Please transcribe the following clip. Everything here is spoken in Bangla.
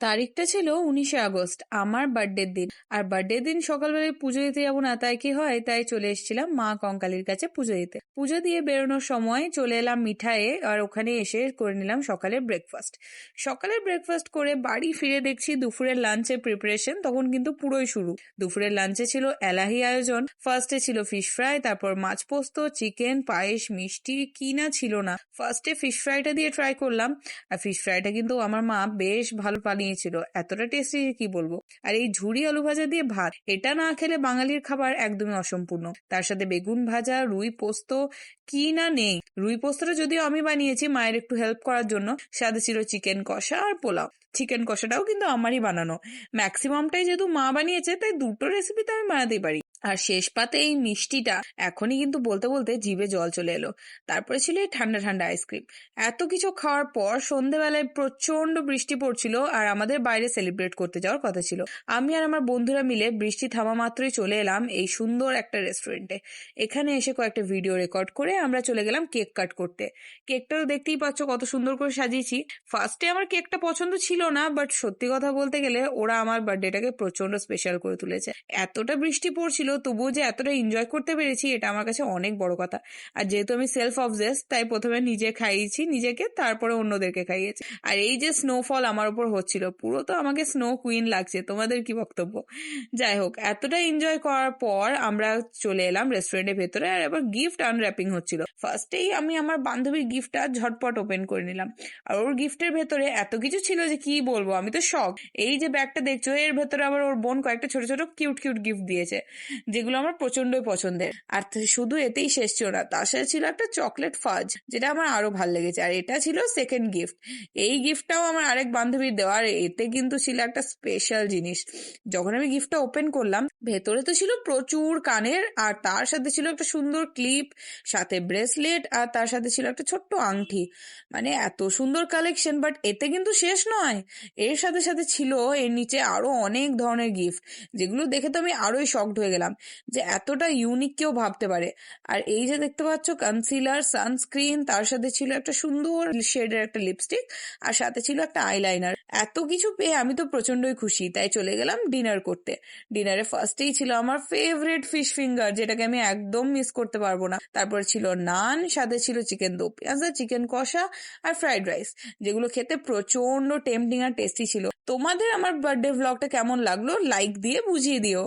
তারিখটা ছিল 19শে আগস্ট, আমার বার্থডের দিন। আর বার্থডের দিন সকালবেলায় পুজো দিতে যাবো না তাই কি হয়, তাই চলে এসেছিলাম মা কঙ্কালীর কাছে পুজো দিতে। পুজো দিয়ে বেরোনোর সময় চলে এলাম মিঠায়ে, আর ওখানে এসে করে নিলাম সকালের ব্রেকফাস্ট। সকালের ব্রেকফাস্ট করে বাড়ি ফিরে দেখছি দুপুরের লাঞ্চের প্রিপারেশন তখন কিন্তু পুরোই শুরু। দুপুরের লাঞ্চে ছিল এলাহি আয়োজন। ফার্স্টে ছিল ফিশ ফ্রাই, তারপর মাছ পোস্ত, চিকেন, পায়েস, মিষ্টি, কি না ছিল না। ফার্স্টে ফিশ ফ্রাইটা দিয়ে ট্রাই করলাম। আর ফিশ ফ্রাইটা কিন্তু আমার মা বেশ ভালো বানিয়েছিল, এতটা টেস্টি কি বলবো। আর এই ঝুরি আলু ভাজা দিয়ে ভাত, এটা না খেলে বাঙালির খাবার একদমই অসম্পূর্ণ। তার সাথে বেগুন ভাজা, রুই পোস্ত, কি না নেই। রুই পোস্তটা যদিও আমি বানিয়েছি মায়ের একটু হেল্প করার জন্য। সাথে ছিল চিকেন কষা আর পোলাও। চিকেন কষাটাও কিন্তু আমারই বানানো। ম্যাক্সিমামটাই যেহেতু মা বানিয়েছে তাই দুটো রেসিপি তো আমি বানাতেই পারি। আর শেষ পাতে এই মিষ্টিটা, এখনই কিন্তু বলতে বলতে জিভে জল চলে এলো। তারপরে ছিল এই ঠান্ডা ঠান্ডা আইসক্রিম। এত কিছু খাওয়ার পর সন্ধেবেলায় প্রচন্ড বৃষ্টি পড়ছিল, আর আমাদের বাইরে সেলিব্রেট করতে যাওয়ার কথা ছিল। আমি আর আমার বন্ধুরা মিলে বৃষ্টি থামা মাত্রই চলে এলাম এই সুন্দর একটা রেস্টুরেন্টে। এখানে এসে কয়েকটা ভিডিও রেকর্ড করে আমরা চলে গেলাম কেক কাট করতে। কেকটা তো দেখতেই পাচ্ছ কত সুন্দর করে সাজিয়েছি। ফার্স্টে আমার কেকটা পছন্দ ছিল না, বাট সত্যি কথা বলতে গেলে ওরা আমার বার্থডেটাকে প্রচন্ড স্পেশাল করে তুলেছে। এতটা বৃষ্টি পড়ছিল তবুও যে এতটা এনজয় করতে পেরেছি এটা আমার কাছে অনেক বড় কথা। আর যেহেতু আমি সেলফ অবজেস তাই প্রথমে নিজে খাইয়েছি নিজেকে, তারপরে অন্যদেরকে খাইয়েছি। আর এই যে স্নোফল আমার উপর হচ্ছিল, পুরো তো আমাকে স্নো কুইন লাগছে। তোমাদের কি বক্তব্য? যাই হোক, এতটা এনজয় করার পর আমরা চলে এলাম রেস্টুরেন্টের ভেতরে, আর এবার গিফট আনর্যাপিং হচ্ছিল। ফার্স্টেই আমি আমার বান্ধবীর গিফটটা ঝটপট ওপেন করে নিলাম। আর ওর গিফটের ভেতরে এত কিছু ছিল যে কি বলবো, আমি তো শক। এই যে ব্যাগটা দেখছো এর ভেতরে আবার ওর বোন কয়েকটা ছোট ছোট কিউট কিউট গিফট দিয়েছে, যেগুলো আমার প্রচন্ডই পছন্দের। আর শুধু এতেই শেষ ছিল না, তার সাথে ছিল একটা চকলেট ফাজ, যেটা আমার আরো ভালো লেগেছে। আর এটা ছিল সেকেন্ড গিফট। এই গিফটটাও আমার আরেক বান্ধবীর দেওয়া, আর এতে কিন্তু ছিল একটা স্পেশাল জিনিস। যখন আমি গিফটটা ওপেন করলাম, ভেতরে তো ছিল প্রচুর কানের, আর তার সাথে ছিল একটা সুন্দর ক্লিপ, সাথে ব্রেসলেট, আর তার সাথে ছিল একটা ছোট্ট আংটি। মানে এত সুন্দর কালেকশন, বাট এতে কিন্তু শেষ নয়। এর সাথে সাথে ছিল এর নিচে আরো অনেক ধরনের গিফট, যেগুলো দেখে তো আমি আরোই শকড হয়ে গেলাম যে এতটা ইউনিক কেউ ভাবতে পারে। আর এই যে দেখতে পাচ্ছ কনসিলার, সানস্ক্রিন, তার সাথে ছিল একটা সুন্দর শেডের একটা লিপস্টিক, আর সাথে ছিল একটা আইলাইনার। এত কিছু পেয়ে আমি তো প্রচন্ডই খুশি, তাই চলে গেলাম ডিনার করতে। ডিনারে ফার্স্টেই ছিল আমার ফেভারিট ফিশ ফিঙ্গার, যেটাকে আমি একদম মিস করতে পারবো না। তারপর ছিল নান, সাথে ছিল চিকেন দো পেঁয়াজা, চিকেন কষা, আর ফ্রাইড রাইস, যেগুলো খেতে প্রচন্ড টেম্পটিং আর টেস্টি ছিল। তোমাদের আমার বার্থডে ভ্লগটা কেমন লাগলো লাইক দিয়ে বুঝিয়ে দিও।